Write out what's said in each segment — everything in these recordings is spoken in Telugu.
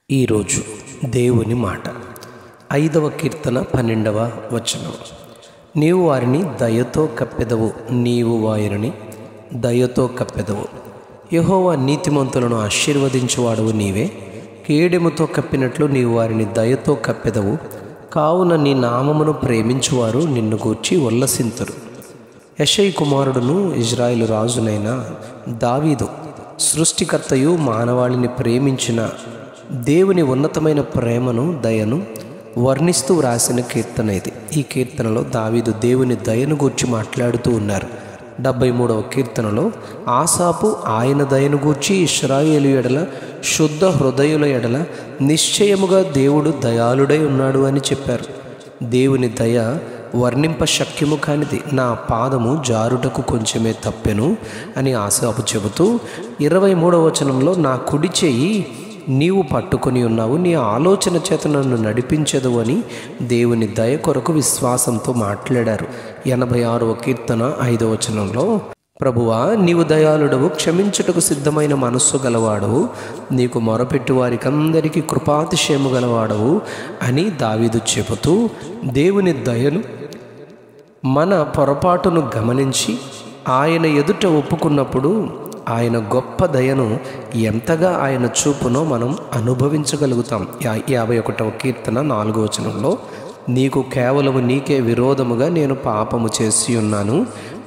ఈరోజు దేవుని మాట 5వ కీర్తన 12వ వచనం. నీవు వారిని దయతో కప్పెదవు, నీవు వారిని దయతో కప్పెదవు. యెహోవా నీతిమంతులను ఆశీర్వదించువాడవు నీవే. కేడెముతో కప్పినట్లు నీవు వారిని దయతో కప్పెదవు. కావున నీ నామమును ప్రేమించువారు నిన్ను గూర్చి ఉల్లసింతురు. యెషయి కుమారుడును ఇజ్రాయేలు రాజునైన దావీదు సృష్టికర్తయు మానవాళిని ప్రేమించిన దేవుని ఉన్నతమైన ప్రేమను, దయను వర్ణిస్తూ వ్రాసిన కీర్తన ఇది. ఈ కీర్తనలో దావీదు దేవుని దయను గూర్చి మాట్లాడుతూ ఉన్నారు. 73వ కీర్తనలో ఆసాపు ఆయన దయను గూర్చి ఇశ్రాయేలు ఎడల, శుద్ధ హృదయుల ఎడల నిశ్చయముగా దేవుడు దయాళుడై ఉన్నాడు అని చెప్పారు. దేవుని దయ వర్ణింప శక్యము కానిది. నా పాదము జారుటకు కొంచెమే తప్పెను అని ఆసాపు చెబుతూ 23వ వచనంలో నా కుడి చేయి నీవు పట్టుకొని ఉన్నావు, నీ ఆలోచన చేత నన్ను నడిపించదు అని దేవుని దయ కొరకు విశ్వాసంతో మాట్లాడారు. 86వ కీర్తన 5వ వచనంలో ప్రభువా నీవు దయాళుడవు, క్షమించుటకు సిద్ధమైన మనస్సు గలవాడవు, నీకు మొరపెట్టు వారికందరికీ కృపాతిశయము గలవాడవు అని దావీదు చెబుతూ దేవుని దయను, మన పొరపాటును గమనించి ఆయన ఎదుట ఒప్పుకున్నప్పుడు ఆయన గొప్ప దయను ఎంతగా ఆయన చూపునో మనం అనుభవించగలుగుతాం. 51వ కీర్తన 4వ వచనంలో నీకు కేవలము నీకే విరోధముగా నేను పాపము చేసి ఉన్నాను,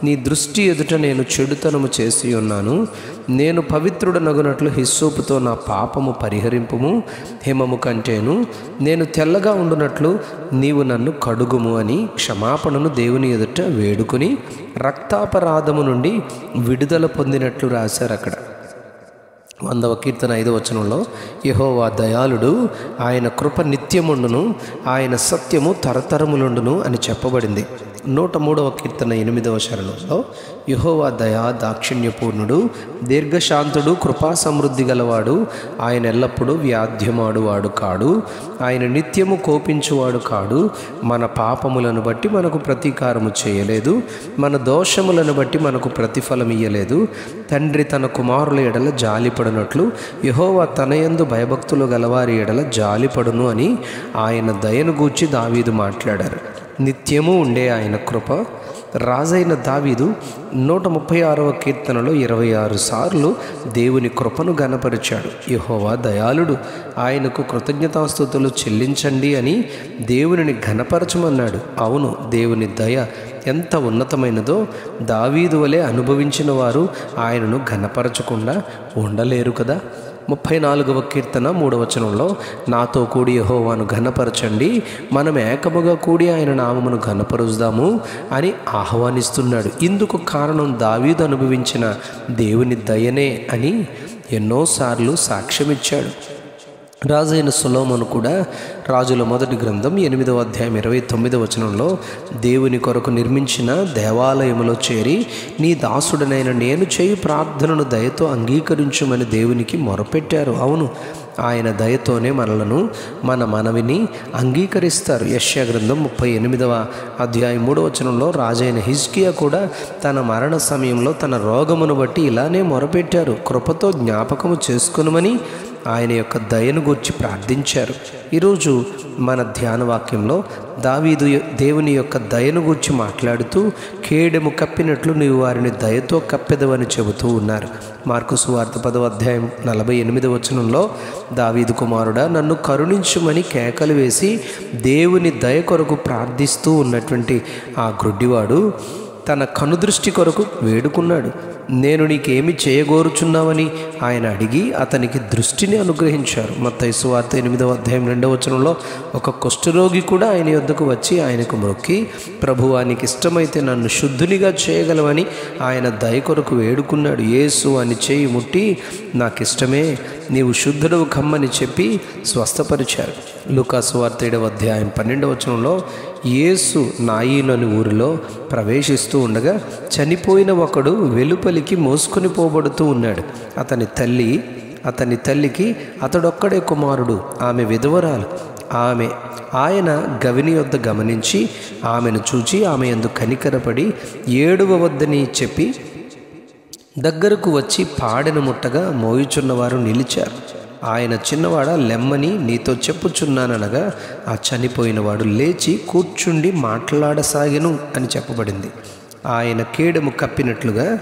నీ దృష్టి ఎదుట నేను చెడుతనము చేసి ఉన్నాను. నేను పవిత్రుడనగునట్లు హిస్సోపుతో నా పాపము పరిహరింపుము, హిమము కంటేను నేను తెల్లగా ఉండునట్లు నీవు నన్ను కడుగుము అని క్షమాపణను దేవుని ఎదుట వేడుకుని రక్తాపరాధము నుండి విడుదల పొందినట్లు రాశారు అక్కడ. 100వ కీర్తన 5వ వచనంలో యెహోవా దయాళుడు, ఆయన కృప నిత్యముండును, ఆయన సత్యము తరతరములుండును అని చెప్పబడింది. 103వ కీర్తన 8వ శరణంలో యెహోవా దయా దాక్షిణ్యపూర్ణుడు, దీర్ఘశాంతుడు, కృపా సమృద్ధి గలవాడు, ఆయన ఎల్లప్పుడూ వ్యాధ్యమాడువాడు కాడు, ఆయన నిత్యము కోపించువాడు కాడు. మన పాపములను బట్టి మనకు ప్రతీకారము చేయలేదు, మన దోషములను బట్టి మనకు ప్రతిఫలం ఇయ్యలేదు. తండ్రి తన కుమారుల ఎడల జాలిపడినట్లు యెహోవా తనయందు భయభక్తులు గలవారి ఎడల జాలిపడును అని ఆయన దయను గూర్చి దావీదు మాట్లాడారు. నిత్యము ఉండే ఆయన కృప. రాజైన దావీదు 136వ కీర్తనలో 26 సార్లు దేవుని కృపను గణపరిచాడు. యెహోవా దయాళుడు, ఆయనకు కృతజ్ఞతాస్తుతులు చెల్లించండి అని దేవునిని ఘనపరచమన్నాడు. అవును, దేవుని దయ ఎంత ఉన్నతమైనదో దావీదు వలె అనుభవించిన వారు ఆయనను ఘనపరచకుండా ఉండలేరు కదా. 34వ కీర్తన 3వ వచనంలో నాతో కూడి యెహోవాను ఘనపరచండి, మనం ఏకముగా కూడి ఆయన నామమును ఘనపరుద్దాము అని ఆహ్వానిస్తున్నాడు. ఇందుకు కారణం దావీదు అనుభవించిన దేవుని దయనే అని ఎన్నోసార్లు సాక్ష్యమిచ్చాడు. రాజైన సొలొమోను కూడా రాజుల మొదటి గ్రంథం 8వ అధ్యాయం 29వ వచనంలో దేవుని కొరకు నిర్మించిన దేవాలయములో చేరి నీ దాసుడనైన నేను చేయు ప్రార్థనను దయతో అంగీకరించుమని దేవునికి మొరపెట్టారు. అవును, ఆయన దయతోనే మన మనవిని అంగీకరిస్తారు. యెషయా గ్రంథం 38వ అధ్యాయం 3వ వచనంలో రాజైన హిజ్కియా కూడా తన మరణ సమయంలో తన రోగమును బట్టి ఇలానే మొరపెట్టారు. కృపతో జ్ఞాపకము చేసుకొనుమని ఆయన యొక్క దయను గూర్చి ప్రార్థించారు. ఈరోజు మన ధ్యాన వాక్యంలో దావీదు దేవుని యొక్క దయను గూర్చి మాట్లాడుతూ కేడెము కప్పినట్లు నీవు వారిని దయతో కప్పెదవని చెబుతూ ఉన్నారు. మార్కు సువార్త 10వ అధ్యాయం 48వ వచనంలో దావీదు కుమారుడా నన్ను కరుణించుమని కేకలు వేసి దేవుని దయ కొరకు ప్రార్థిస్తూ ఉన్నటువంటి ఆ గ్రుడ్డివాడు తన కనుదృష్టి కొరకు వేడుకున్నాడు. నేను నీకేమి చేయగోరుచున్నావని ఆయన అడిగి అతనికి దృష్టిని అనుగ్రహించారు. మత్తయి సువార్త 8వ అధ్యాయం 2వ వచనంలో ఒక కుష్ఠరోగి కూడా ఆయన యొద్దకు వచ్చి ఆయనకు మొక్కి ప్రభువా నీకు ఇష్టమైతే నన్ను శుద్ధునిగా చేయగలవని ఆయన దయ కొరకు వేడుకున్నాడు. యేసు అని చేయి ముట్టి నాకిష్టమే, నీవు శుద్ధుడవు కమ్మని చెప్పి స్వస్థపరిచారు. లూకా సువార్త 7వ అధ్యాయం 12వ వచనంలో యేసు నాయీను అనే ఊరిలో ప్రవేశిస్తూ ఉండగా చనిపోయిన ఒకడు వెలుపలికి మోసుకొని పోబడుతూ ఉన్నాడు. అతని తల్లికి అతడొక్కడే కుమారుడు, ఆమె విధవరాలు. ఆయన గవిని యొద్ద గమనించి ఆమెను చూచి ఆమె యందు కనికరపడి ఏడవవద్దని చెప్పి దగ్గరకు వచ్చి పాడెను ముట్టగా మోయుచున్నవారు నిలిచారు. ఆయన చిన్నవాడా లెమ్మని నీతో చెప్పుచున్నాననగా ఆ చనిపోయినవాడు లేచి కూర్చుండి మాట్లాడసాగెను అని చెప్పబడింది. ఆయన కేడము కప్పినట్లుగా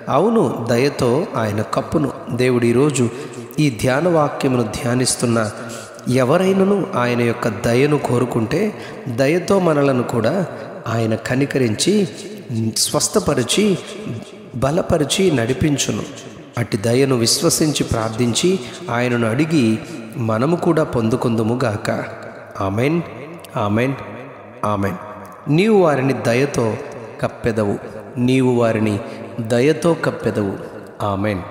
అవును, దయతో ఆయన కప్పును. దేవుడు ఈరోజు ఈ ధ్యాన వాక్యమును ధ్యానిస్తున్న ఎవరైనాను ఆయన యొక్క దయను కోరుకుంటే దయతో మనలను కూడా ఆయన కనికరించి స్వస్థపరిచి బలపరిచి నడిపించును. అట్టి దయను విశ్వసించి ప్రార్థించి ఆయనను అడిగి మనము కూడా పొందుకుందుముగాక. Amen, amen, amen. నీవు వారిని దయతో కప్పెదవు, నీవు వారిని దయతో కప్పెదవు. ఆమెన్.